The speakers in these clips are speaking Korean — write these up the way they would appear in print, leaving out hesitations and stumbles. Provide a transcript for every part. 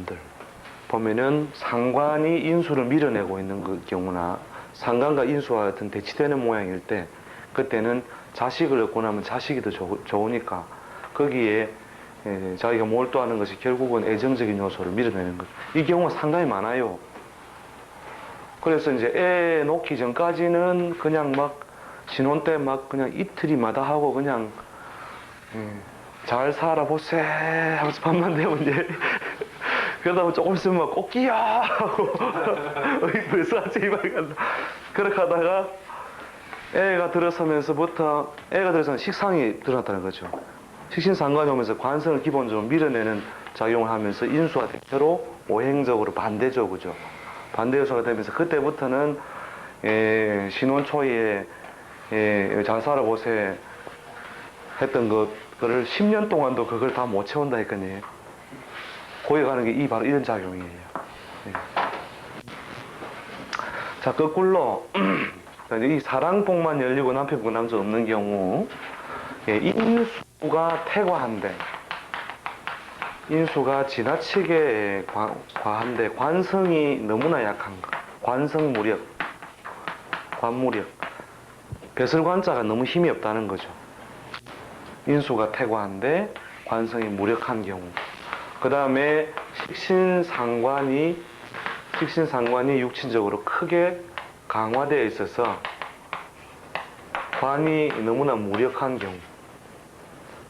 사람들 보면은 상관이 인수를 밀어내고 있는 그 경우나 상관과 인수와 같은 대치되는 모양일 때 그때는 자식을 얻고 나면 자식이 더 좋으니까 거기에 자기가 몰두하는 것이 결국은 애정적인 요소를 밀어내는 것. 이 경우가 상당히 많아요. 그래서 이제 애 놓기 전까지는 그냥 막 신혼 때 막 그냥 이틀이마다 하고 그냥 잘 살아보세 하면서 밤만 되면 이제 그러다 보면 조금 있으면 막 꽃기야 하고 벌써 아침이 밝았다 그렇게 하다가 애가 들어서면서부터 애가 들어서면 식상이 드러났다는 거죠. 식신상관이 오면서 관성을 기본적으로 밀어내는 작용을 하면서 인수와 대표로 오행적으로 반대죠, 그죠? 반대 요소가 되면서 그때부터는 신혼 초에 잘 살아보세 했던 거를 10년 동안도 그걸 다 못 채운다 했거든요. 거기 가는 게 바로 이런 작용이에요. 네. 자, 거꾸로 이 사랑복만 열리고 남편복 남자 없는 경우 인수가 태과한데 인수가 지나치게 과한데 관성이 너무나 약한 거. 관성무력, 관무력. 배설관자가 너무 힘이 없다는 거죠. 인수가 태과한데 관성이 무력한 경우. 그 다음에 식신상관이 육친적으로 크게 강화되어 있어서 관이 너무나 무력한 경우.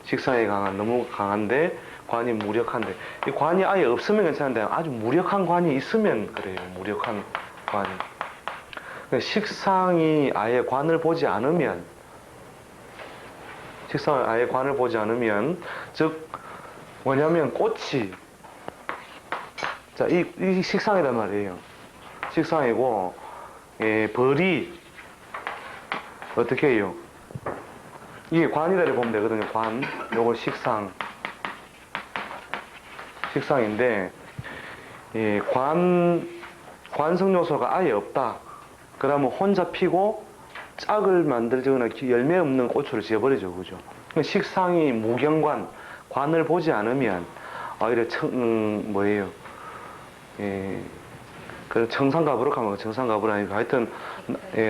식상이 너무 강한데 관이 무력한데 이 관이 아예 없으면 괜찮은데 아주 무력한 관이 있으면 그래요. 무력한 관이. 식상이 아예 관을 보지 않으면 즉 뭐냐면 꽃이 자, 이 식상이란 말이에요. 식상이고 벌이 어떻게 해요? 이게 관이다를 보면 되거든요. 관, 요거 식상인데 관성 요소가 아예 없다. 그러면 혼자 피고 짝을 만들거나 열매 없는 꽃으로 지어버리죠, 그죠? 식상이 무경관, 관을 보지 않으면 오히려 뭐예요? 그 청산가부로 가면 청산가부로 아니고 하여튼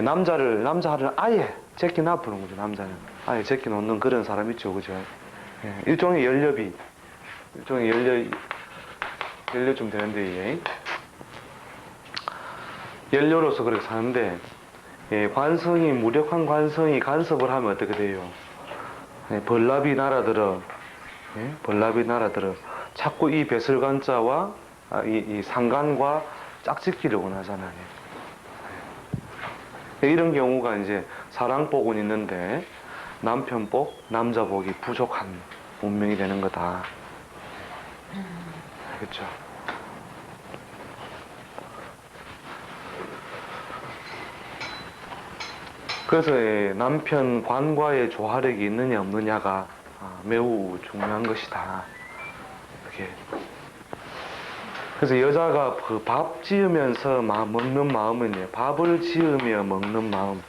남자를 아예 제끼 놔두는 거죠. 남자는 아예 제끼 놓는 그런 사람 있죠, 그죠? 일종의 연료 좀 되는데 연료로서 그렇게 사는데 관성이 무력한 관성이 간섭을 하면 어떻게 돼요? 벌납이 날아들어 자꾸 이 배설관자와 이 상관과 짝짓기를 원하잖아요. 이런 경우가 이제 사랑복은 있는데 남편복, 남자복이 부족한 운명이 되는 거다. 알겠죠? 그래서 남편 관과의 조화력이 있느냐 없느냐가 매우 중요한 것이다. 이렇게. 그래서 여자가 그 밥 지으면서 먹는 마음은 밥을 지으며 먹는 마음.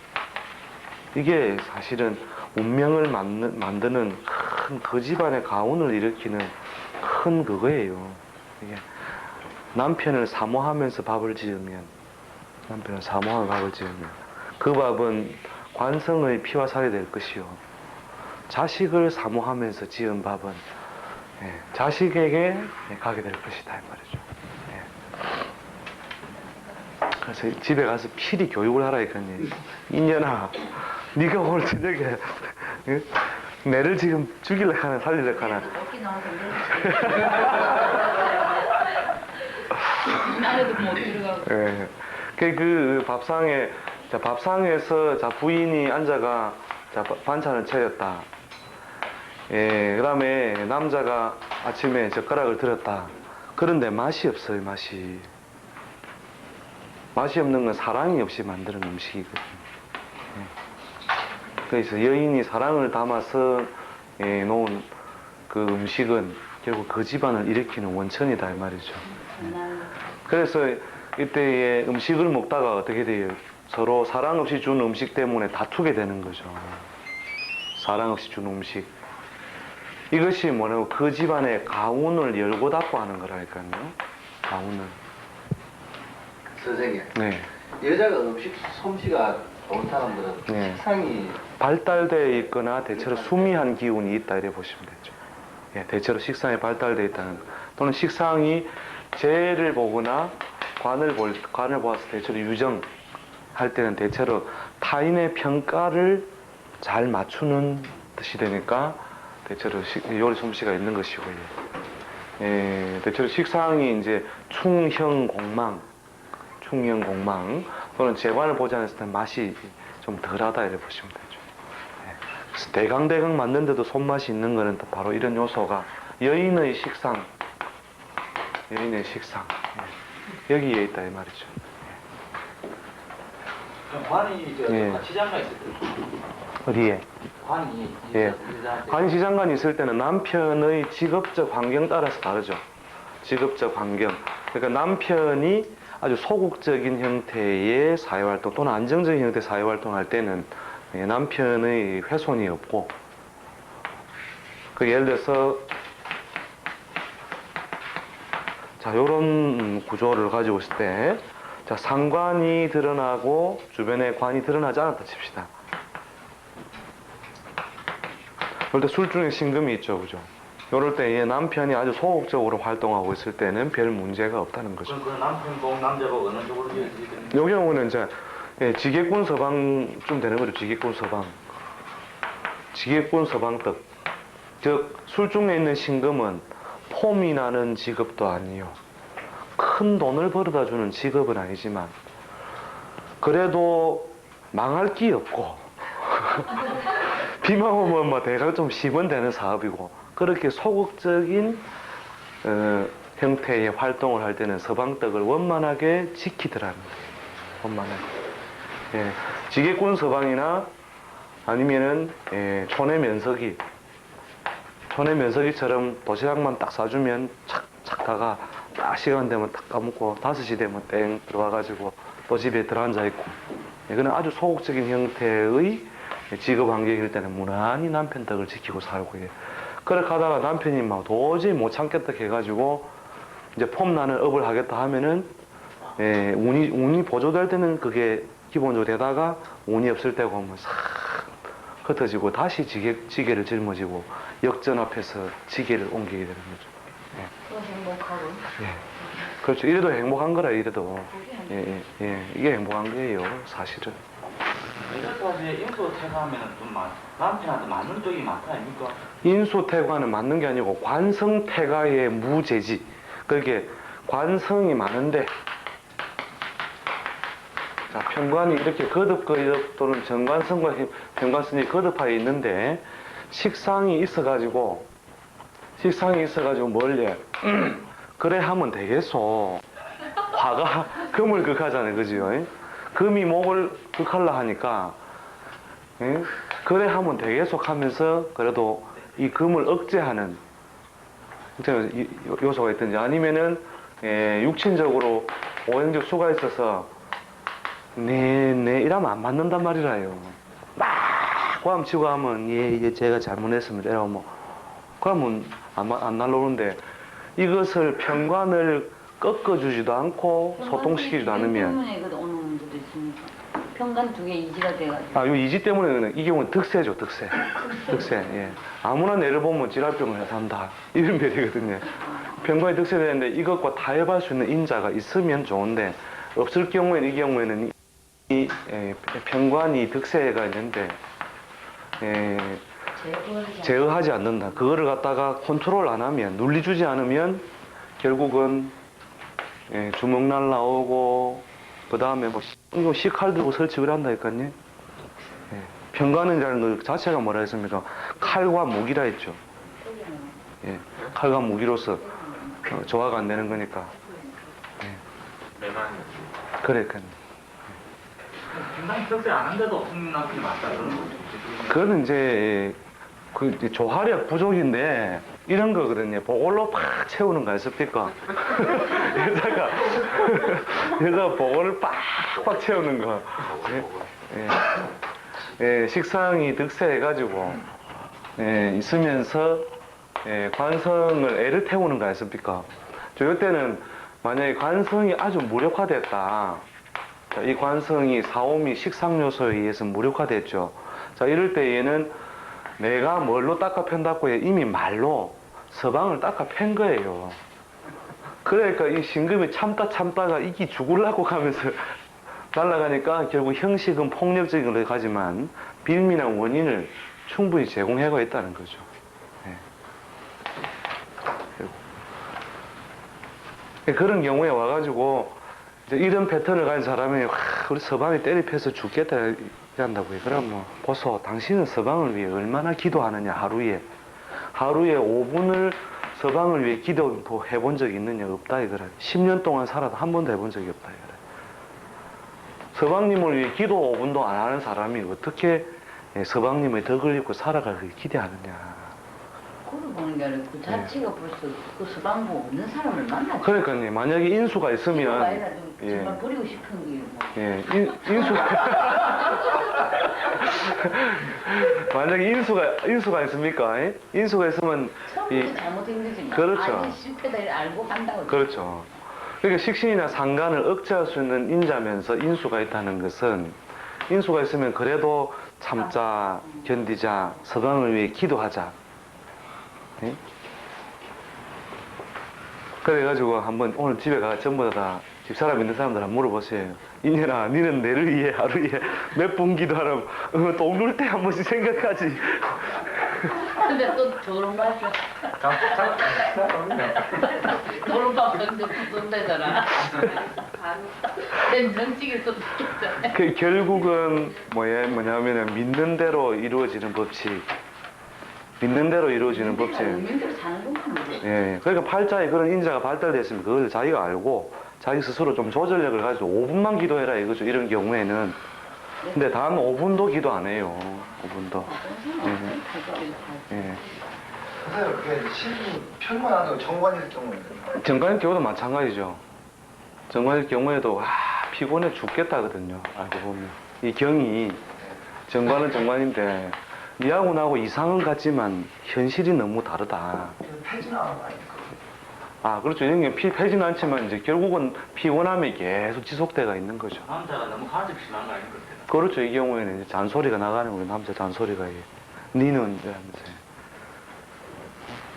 이게 사실은 운명을 만드는 큰 그 집안의 가운을 일으키는 큰 그거예요. 이게 남편을 사모하면서 밥을 지으면 그 밥은 관성의 피와 살이 될 것이요. 자식을 사모하면서 지은 밥은 자식에게 가게 될 것이다 이 말이죠. 그래서 집에 가서 필히 교육을 하라 했거든요. 인연아, 네가 오늘 저녁에 내를 지금 죽이려고 하나 살리려고 하나. 나래도 못 들어가고. 그 밥상에서 부인이 앉아가 반찬을 차렸다. 그 다음에 남자가 아침에 젓가락을 들었다. 그런데 맛이 없어요, 맛이. 맛이 없는 건 사랑이 없이 만드는 음식이거든요. 그래서 여인이 사랑을 담아서 놓은 그 음식은 결국 그 집안을 일으키는 원천이다 이 말이죠. 그래서 이때에 음식을 먹다가 어떻게 돼요? 서로 사랑 없이 준 음식 때문에 다투게 되는 거죠. 사랑 없이 준 음식. 이것이 뭐냐고 그 집안의 가운을 열고 닫고 하는 거라니까요. 나오는. 선생님, 네. 여자가 음식 솜씨가 좋은 사람들은 네. 식상이 발달되어 있거나 대체로 수미한 기운이 있다 이래 보시면 되죠. 예, 대체로 식상이 발달되어 있다는, 또는 식상이 재를 보거나 관을 보아서 대체로 유정 할 때는 대체로 타인의 평가를 잘 맞추는 뜻이 되니까 대체로 요리 솜씨가 있는 것이고요. 예, 대체로 식상이 이제 충형공망 또는 재관을 보지 않았을 때 맛이 좀 덜하다 이렇게 보시면 되죠. 예. 그래서 대강대강 맞는데도 손맛이 있는 거는 또 바로 이런 요소가 여인의 식상, 예. 여기에 있다 이 말이죠. 관이 예. 시장가 있을 때 어디에? 관이 예. 여자한테 관시장관이 있을 때는 남편의 직업적 환경 따라서 다르죠. 직업적 환경. 그러니까 남편이 아주 소극적인 형태의 사회활동 또는 안정적인 형태의 사회활동할 때는 남편의 훼손이 없고, 그 예를 들어서 자 요런 구조를 가지고 있을 때, 자 상관이 드러나고 주변에 관이 드러나지 않았다 칩시다. 그럴 때 술중에 신금이 있죠, 그죠? 이럴 때 얘 남편이 아주 소극적으로 활동하고 있을 때는 별 문제가 없다는 거죠. 그럼 그 남편복 남자복 어느 쪽으로 이어지겠는 이 경우는 이제 지게꾼 서방쯤 되는 거죠. 지게꾼 서방떡. 즉 술중에 있는 신금은 폼이 나는 직업도 아니요, 큰 돈을 벌어다 주는 직업은 아니지만 그래도 망할 기 없고 비만 오면 뭐 대강 좀 쉬면 되는 사업이고, 그렇게 소극적인 형태의 활동을 할 때는 서방떡을 원만하게 지키더라는 거예요. 원만하게. 예, 지게꾼 서방이나 아니면은 촌의 면석이처럼 도시락만 딱 싸주면 착착 가가 딱 시간 되면 딱 까먹고 5시 되면 땡 들어와가지고 또 집에 들어앉아 있고, 이거는 아주 소극적인 형태의 직업 환경일 때는 무난히 남편 덕을 지키고 살고, 예. 그렇게 하다가 남편이 막 도저히 못 참겠다 해가지고 이제 폼 나는 업을 하겠다 하면은 운이 보조될 때는 그게 기본적으로 되다가 운이 없을 때고 하면 싹 흩어지고 다시 지게를 짊어지고 역전 앞에서 지게를 옮기게 되는 거죠. 그거 행복하고. 예. 그렇죠. 이래도 행복한 거라 이래도. 예. 이게 행복한 거예요, 사실은. 이렇게 인수 퇴사하면 좀 남편한테 맞는 쪽이 많다 아닙니까? 인수태과는 맞는 게 아니고 관성태가의 무재지. 그렇게 관성이 많은데, 자, 편관이 이렇게 거듭 또는 정관성과 편관성이 거듭하여 있는데 식상이 있어가지고 뭘래? 그래 하면 되겠소. 화가 금을 극하잖아요, 그죠? 금이 목을 극하려 하니까 그래 하면 되겠소 하면서 그래도 이 금을 억제하는 요소가 있든지, 아니면은 육친적으로 오행적 수가 있어서 네 이러면 안 맞는단 말이라요. 막 고함 치고 하면 예 제가 잘못했습니다 이러면 뭐 그러면 안 날라오는데, 이것을 편관을 꺾어주지도 않고 소통시키지도 않으면, 때문에 그 오는 문제도 있으니까. 편관 두 개 이지가 돼가지고. 이 이지 때문에 이 경우는 득세죠, 득세. 예. 아무나 내를 보면 지랄병을 해서 한다 이런 별이거든요. 편관이 득세되는데 이것과 타협할 수 있는 인자가 있으면 좋은데, 없을 경우에는 이 경우에는 이 편관이 득세가 있는데 제어하지 않는다. 그거를 갖다가 컨트롤 안 하면, 눌리주지 않으면 결국은 주먹날 나오고, 그 다음에 뭐 이거 시칼 들고 설치를 한다니까요. 편관이라는 것 자체가 뭐라 했습니까? 칼과 무기라 했죠. 칼과 무기로서 조화가 안 되는 거니까. 그러니까요. 굉장히 격세 안 한데도 없는 남편이 많다 그런 거죠. 그거는 이제 그 조화력 부족인데 이런 거거든요. 보글로 팍 채우는 거 아십니까? 여자가 보글을 팍팍 채우는 거. 식상이 득세해가지고 있으면서 관성을 애를 태우는 거 아십니까? 저 이때는 만약에 관성이 아주 무력화됐다. 자, 이 관성이 사오미 식상요소에 의해서 무력화됐죠. 자, 이럴 때 얘는 내가 뭘로 닦아 편다고 해 이미 말로 서방을 닦아 팬 거예요. 그러니까 이 신금이 참다가 이기 죽으려고 가면서 날아가니까 결국 형식은 폭력적인 걸 가지만 빌미나 원인을 충분히 제공하고 있다는 거죠. 네. 그런 경우에 와가지고 이제 이런 패턴을 가진 사람이 우리 서방이 때리패서 죽겠다 한다고 해요. 그럼 뭐 보소, 당신은 서방을 위해 얼마나 기도하느냐 하루에 5분을 서방을 위해 기도도 해본 적이 있느냐 없다 이거라. 10년 동안 살아도 한 번도 해본 적이 없다 이거라. 서방님을 위해 기도 5분도 안 하는 사람이 어떻게 서방님의 덕을 입고 살아가길 기대하느냐. 그걸 보는 게 아니라 그 자체가 벌써 그 서방부 없는 사람을 만나죠. 그러니까요. 만약에 인수가 있으면 아니라 좀 정말 버리고 싶은 게 뭐. 예, 만약에 인수가 있습니까? 예? 인수가 있으면 처음부터 잘못된 거지. 그렇죠. 아니 실패다 알고 한다고. 그렇죠. 그러니까 식신이나 상간을 억제할 수 있는 인자면서 인수가 있다는 것은 인수가 있으면 그래도 참자, 견디자, 서방을 위해 기도하자. 예? 그래가지고 한번 오늘 집에 가 전부 다 집사람 있는 사람들 한번 물어보세요. 이년아, 니는 내를 위해 하루에 몇 분 기도하라고 똥 눌 때 한 번씩 생각하지. 근데 또 저런 거 하죠. 저런 거 하는데 부తుం대잖아. 내 정직에서 듣겠잖아. 그 결국은 뭐냐면은 믿는 대로 이루어지는 법칙. 믿는 대로 이루어지는 법칙. 의민대로 사는 것만 그래. 예, 그러니까 팔자에 그런 인자가 발달됐으면 그걸 자기가 알고 자기 스스로 좀 조절력을 가지고 5분만 기도해라 이거죠. 이런 경우에는. 근데 단 5분도 기도 안 해요. 5분도. 예. 선생님, 그게 신분 편만 안 하고 정관일 경우에는 정관일 경우도 마찬가지죠. 정관일 경우에도 피곤해 죽겠다거든요. 알고 보면 이 경이 정관은 정관인데 니하고 나하고 이상은 같지만 현실이 너무 다르다. 폐지는 안 하는 거 아닙니까? 아, 그렇죠. 이런 게 폐지는 않지만 이제 결국은 피곤함이 계속 지속돼가 있는 거죠. 남자가 너무 간섭이 심한 거 아닌가? 그렇죠. 이 경우에는 이제 잔소리가 나가는 거예요. 남자 잔소리가. 니는 이제 하면서.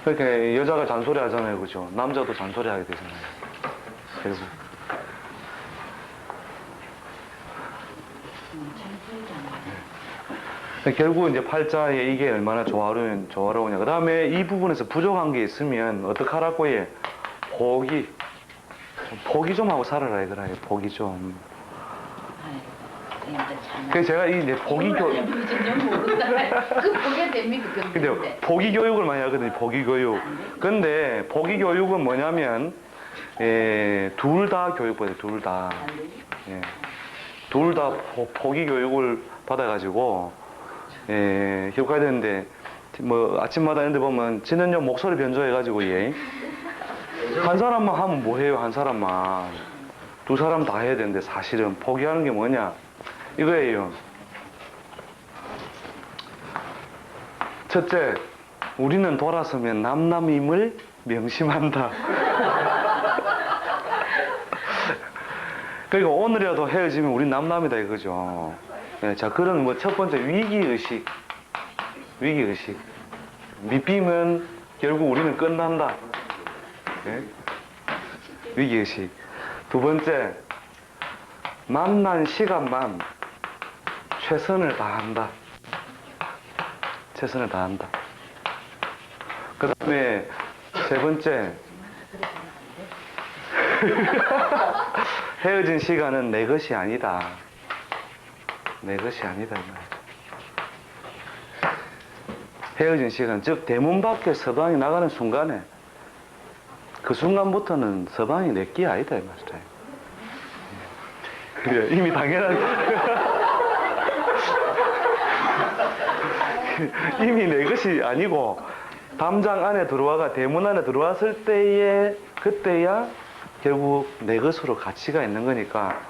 그러니까 여자가 잔소리 하잖아요. 그죠? 남자도 잔소리 하게 되잖아요. 결국. 결국 이제 팔자에 이게 얼마나 조화로우냐. 그 다음에 이 부분에서 부족한 게 있으면 어떡하라고 해? 포기 좀 하고 살아라 이거라. 포기 좀. 그래서 제가 이제 포기 교육. 그 보게 됩니까? 근데 포기 교육을 많이 하거든요. 포기 교육. 근데 포기 교육은 뭐냐면 둘 다 교육받아요. 둘 다. 예. 둘 다 포기 교육을 받아가지고 효과가 되는데 뭐 아침마다 이런데 보면 진은요 목소리 변조해가지고 한 사람만 하면 뭐해요? 한 사람만. 두 사람 다 해야 되는데 사실은 포기하는 게 뭐냐? 이거예요. 첫째, 우리는 돌아서면 남남임을 명심한다. 그러니까 오늘이라도 헤어지면 우린 남남이다 이거죠. 네, 자, 그런 뭐 첫 번째 위기의식. 위기의식. 밑비면 결국 우리는 끝난다. 네? 위기의식. 두 번째, 만난 시간만 최선을 다한다. 최선을 다한다. 그 다음에 세 번째, 헤어진 시간은 내 것이 아니다. 내 것이 아니다. 헤어진 시간, 즉 대문 밖에 서방이 나가는 순간에 그 순간부터는 서방이 내 게 아니다 이 말이다. 그래, 이미 당연한 이미 내 것이 아니고 담장 안에 들어와가 대문 안에 들어왔을 때에 그때야 결국 내 것으로 가치가 있는 거니까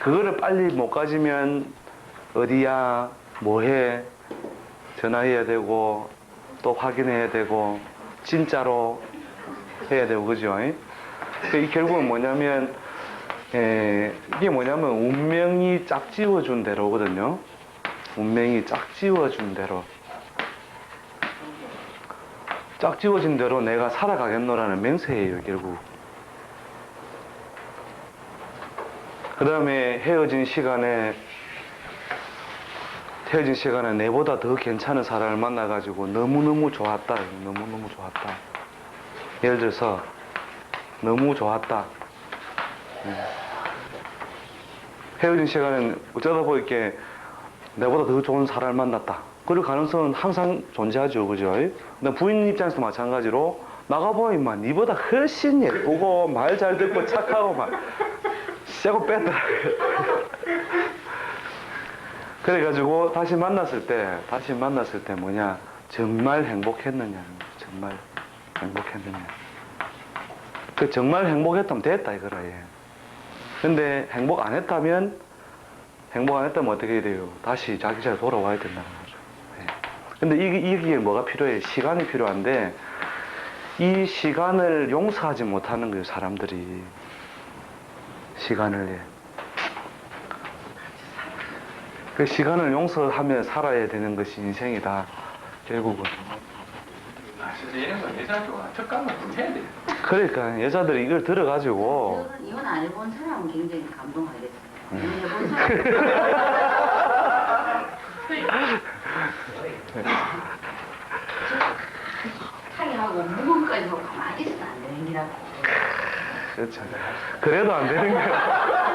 그거를 빨리 못 가지면 어디야 뭐해 전화해야 되고 또 확인해야 되고 진짜로 해야 되고 그죠? 이 결국은 뭐냐면 이게 뭐냐면 운명이 짝지워준 대로거든요. 운명이 짝지워준 대로. 짝지워진 대로 내가 살아가겠노라는 맹세예요, 결국. 그 다음에 헤어진 시간에 내보다 더 괜찮은 사람을 만나가지고 너무너무 좋았다. 너무너무 좋았다. 예를 들어서 너무 좋았다. 헤어진 시간에 어쩌다 보니까 내보다 더 좋은 사람을 만났다. 그럴 가능성은 항상 존재하죠. 그죠? 근데 부인 입장에서도 마찬가지로 나가보면 임마 니보다 훨씬 예쁘고 말 잘 듣고 착하고 막 쎄고 뺐다. 그래가지고 다시 만났을 때 뭐냐, 정말 행복했느냐, 정말 행복했느냐. 그 정말 행복했다면 됐다 이거라. 예. 근데 행복 안 했다면 어떻게 돼요? 다시 자기 자리에 돌아와야 된다는 거죠. 예. 근데 이게 뭐가 필요해? 시간이 필요한데 이 시간을 용서하지 못하는 거예요, 사람들이. 시간을. 예. 그 시간을 용서하며 살아야 되는 것이 인생이다. 결국은. 진짜 이런 건 여자가 척감을 좀 해야 돼. 그러니까 여자들이 이걸 들어가지고 이건 안 해본 사람은 굉장히 감동하겠어요. 해본 사람 하고 무거운 까지 하고 가만히 있으면 안 되는 기라고. 그렇죠. 그래도 안 되는 거야.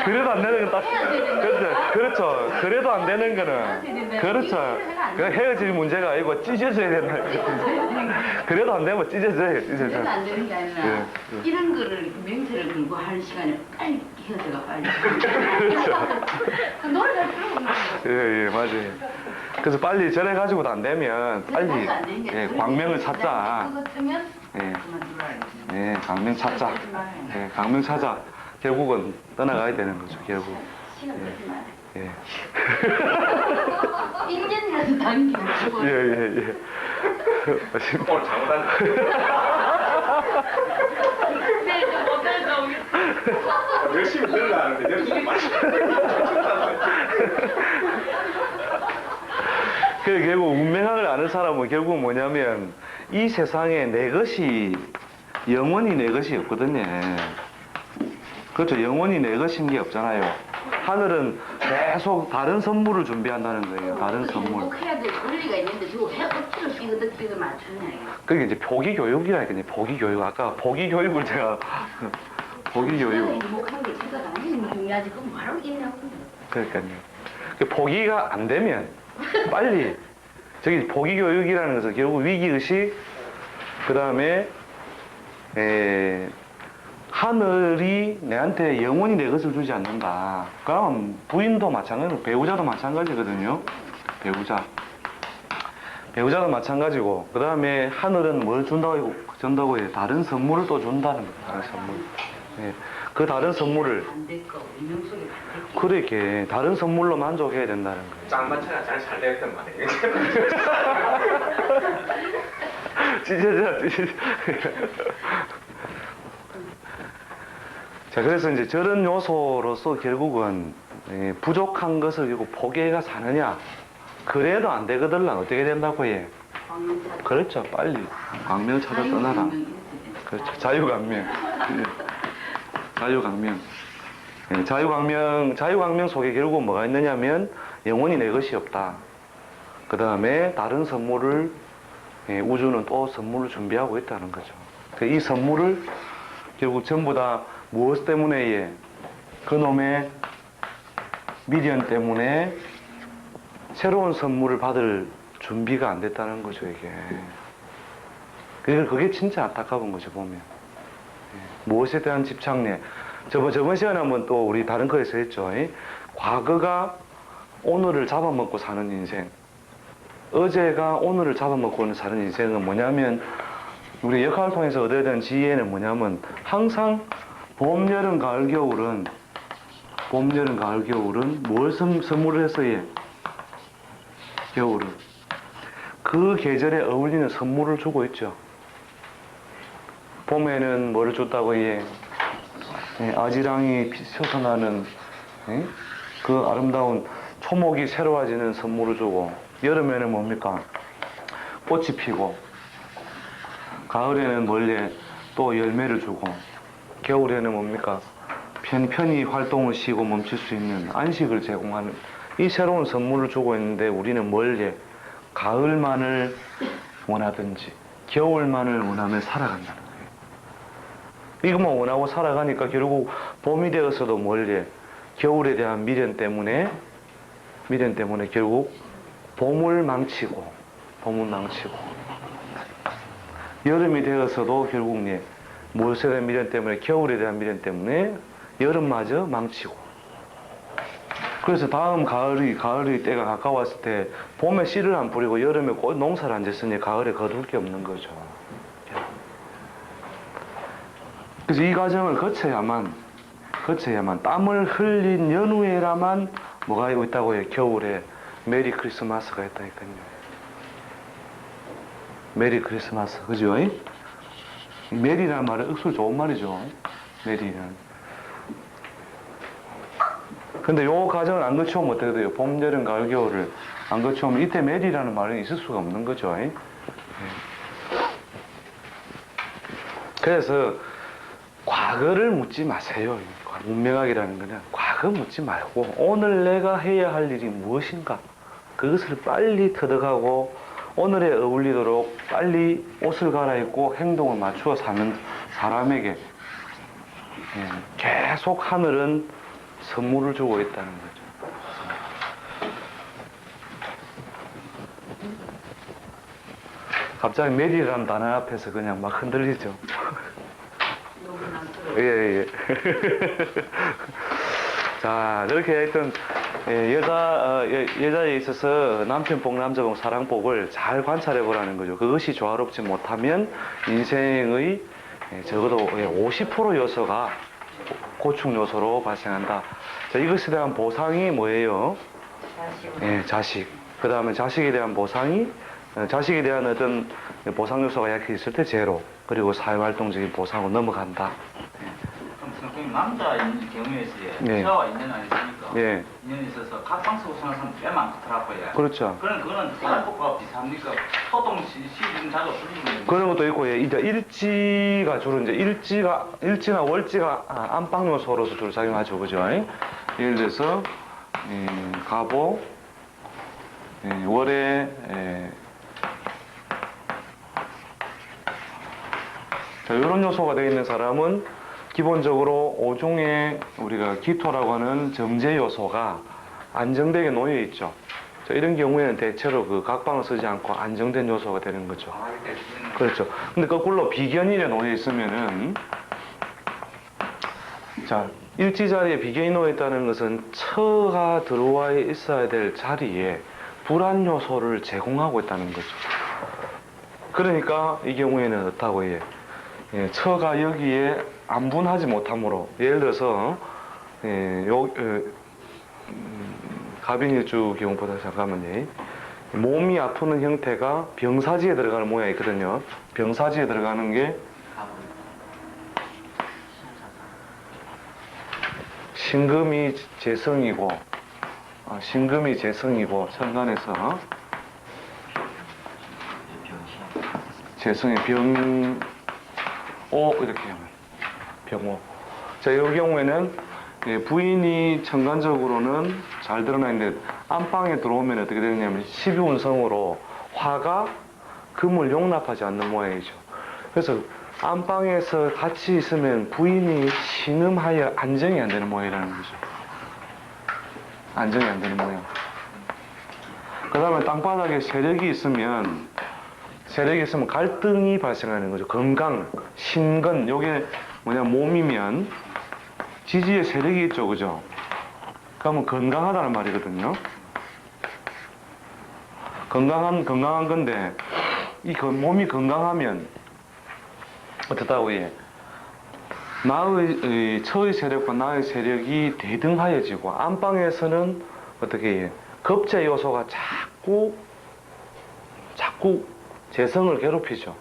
그래도 안 되는 건 딱. 그렇죠. 그래도 안 되는 거는. 그렇죠. 그 헤어질 문제가 아니고 찢어져야 된다. 그래도 안 되면 찢어져요. 그래도 안 되는 게 아니라 예. 이런 거를 맹세를 걸고 할 시간에 빨리 헤어져가 빨리. 그 노래 잘 들어보는 거예요. 예, 맞아요. 그래서 빨리 저래가지고도 안 되면 빨리 광명을 찾자. 그거 뜨면 예. 그만 놀아야지. 예, 광명 찾자. 예, 광명 찾아. 결국은 떠나가야 되는 거죠, 결국. 시간 끌지 마. 예. 1년이라도 당기고. 예. 오늘 잘못한 내일 좀 어떨까 오겠어. 열심히 들으려는데 열심히 마시. 그 결국 운명학을 아는 사람은 결국 뭐냐면 이 세상에 내 것이 영원히 내 것이 없거든요. 그렇죠. 영원히 내 것인 게 없잖아요. 하늘은 계속 다른 선물을 준비한다는 거예요. 다른 선물. 행복해야 될 권리가 있는데 저거 해 억지로 삐그덕삐그 맞추냐 이게. 그게 이제 포기 교육이라니까요. 포기 교육. 아까 포기 교육을 제가 포기 교육. 행복한 게 제가 아니면 중요하지. 그럼 바로 있냐고. 그러니까요. 그 포기가 안 되면 빨리 저기 포기 교육이라는 것은 결국 위기 의식, 그 다음에 하늘이 내한테 영원히 내 것을 주지 않는다. 그럼 부인도 마찬가지고 배우자도 마찬가지거든요. 배우자도 마찬가지고 그 다음에 하늘은 뭘 준다고 해요? 다른 선물을 또 준다는 거예요. 다른 선물. 예. 그 다른 선물을 안 될 거, 운명 속에 안 될 거. 그렇게 다른 선물로 만족해야 된다는 거예요. 짱만차가 잘 되었단 말이에요. 찢어져. 자, 그래서 이제 저런 요소로서 결국은 부족한 것을 결국 포기해가 사느냐. 그래도 안 되거든. 어떻게 된다고 해? 그렇죠. 빨리 광명 찾아 떠나라. 그렇죠. 자유광명. 자유광명. 예, 자유광명 속에 결국 뭐가 있느냐면 영원히 내 것이 없다. 그 다음에 다른 선물을 우주는 또 선물을 준비하고 있다는 거죠. 이 선물을 결국 전부 다 무엇 때문에 그놈의 미련 때문에 새로운 선물을 받을 준비가 안 됐다는 거죠, 이게. 그게 진짜 안타까운 거죠, 보면. 무엇에 대한 집착력. 저번 시간에 한번 또 우리 다른 거에서 했죠. 과거가 오늘을 잡아먹고 사는 인생. 어제가 오늘을 잡아먹고 사는 인생은 뭐냐면, 우리 역학을 통해서 얻어야 되는 지혜는 뭐냐면, 항상 봄, 여름, 가을, 겨울은 뭘 선물을 했어요? 겨울은. 그 계절에 어울리는 선물을 주고 있죠. 봄에는 뭐를 줬다고 예, 아지랑이 솟아나는 그 아름다운 초목이 새로워지는 선물을 주고, 여름에는 뭡니까? 꽃이 피고, 가을에는 원래 또 열매를 주고, 겨울에는 뭡니까? 편히 활동을 쉬고 멈출 수 있는 안식을 제공하는 이 새로운 선물을 주고 있는데, 우리는 원래 가을만을 원하든지 겨울만을 원하며 살아간다는 거예요. 이것만 원하고 살아가니까 결국 봄이 되어서도 원래 겨울에 대한 미련 때문에 결국 봄을 망치고 여름이 되어서도 결국 무엇에 대한 미련 때문에, 겨울에 대한 미련 때문에 여름마저 망치고, 그래서 다음 가을의 때가 가까웠을 때 봄에 씨를 안 뿌리고 여름에 꽃 농사를 안 짓으니 가을에 거둘 게 없는 거죠. 그래서 이 과정을 거쳐야만 땀을 흘린 연후에라만 뭐가 있다고 해요? 겨울에 메리 크리스마스가 있다니까요. 메리 크리스마스, 그죠? 메리라는 말은 억수로 좋은 말이죠. 메리는. 근데 요 과정을 안 거쳐오면 어떻게 돼요? 봄, 여름, 가을, 겨울을 안 거쳐오면 이때 메리라는 말은 있을 수가 없는 거죠. 그래서 과거를 묻지 마세요. 문명학이라는 거는 과거 묻지 말고 오늘 내가 해야 할 일이 무엇인가, 그것을 빨리 터득하고 오늘에 어울리도록 빨리 옷을 갈아입고 행동을 맞추어 사는 사람에게 계속 하늘은 선물을 주고 있다는 거죠. 갑자기 메리라는 단어 앞에서 그냥 막 흔들리죠. 예. 자, 그렇게 하여튼 여자에 있어서 남편복, 남자복, 사랑복을 잘 관찰해 보라는 거죠. 그것이 조화롭지 못하면 인생의 적어도 50% 요소가 고충 요소로 발생한다. 자, 이것에 대한 보상이 뭐예요? 자식. 그 다음에 자식에 대한 보상이, 자식에 대한 어떤 보상 요소가 약해 있을 때 제로. 그리고 사회활동적인 보상으로 넘어간다. 그럼 선생님, 남자인 경우에서 예. 여자와 인연 아니십니까? 예. 인연에 있어서 각방서 우선하는 사람 꽤 많더라고요. 그렇죠. 그거는 사랑법과 비슷합니까? 소동 시즌 자주 풀리는 그런 것도 있고, 이제 일지가 주로 일지나 월지가 안방 요소로서 주로 작용하죠. 그죠? 예를 들어서, 가보, 월에, 자, 이런 요소가 되어 있는 사람은 기본적으로 오중에 우리가 기토라고 하는 정제 요소가 안정되게 놓여 있죠. 자, 이런 경우에는 대체로 그 각방을 쓰지 않고 안정된 요소가 되는 거죠. 그렇죠. 근데 거꾸로 비견일에 놓여 있으면은, 자, 일지 자리에 비견이 놓여 있다는 것은 처가 들어와 있어야 될 자리에 불안 요소를 제공하고 있다는 거죠. 그러니까 이 경우에는 어떻다고 해? 처가 여기에 안분하지 못하므로, 예를 들어서 갑인일주 경우보다 잠깐만요. 몸이 아프는 형태가 병사지에 들어가는 모양이 있거든요. 병사지에 들어가는 게 신금이 재성이고, 천간에서 재성의 병오, 이렇게 하면 병오. 자, 이 경우에는 부인이 천간적으로는 잘 드러나 있는데 안방에 들어오면 어떻게 되느냐면 12운성으로 화가 금을 용납하지 않는 모양이죠. 그래서 안방에서 같이 있으면 부인이 신음하여 안정이 안 되는 모양이라는 거죠. 안정이 안 되는 모양. 그 다음에 땅바닥에 세력이 있으면 갈등이 발생하는 거죠. 건강, 신건, 요게 몸이면 지지에 세력이 있죠. 그죠? 그러면 건강하다는 말이거든요. 건강한 건데, 몸이 건강하면, 어떻다고 해? 처의 세력과 나의 세력이 대등하여지고, 안방에서는 어떻게 해? 겁제 요소가 자꾸 재성을 괴롭히죠.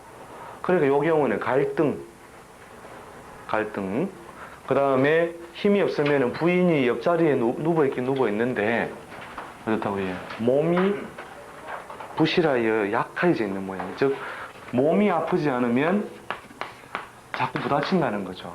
그러니까 이 경우는 갈등, 갈등. 그 다음에 힘이 없으면 부인이 옆자리에 누워있긴 누워있는데 그렇다고 해요. 몸이 부실하여 약해져 있는 모양. 즉 몸이 아프지 않으면 자꾸 부딪힌다는 거죠.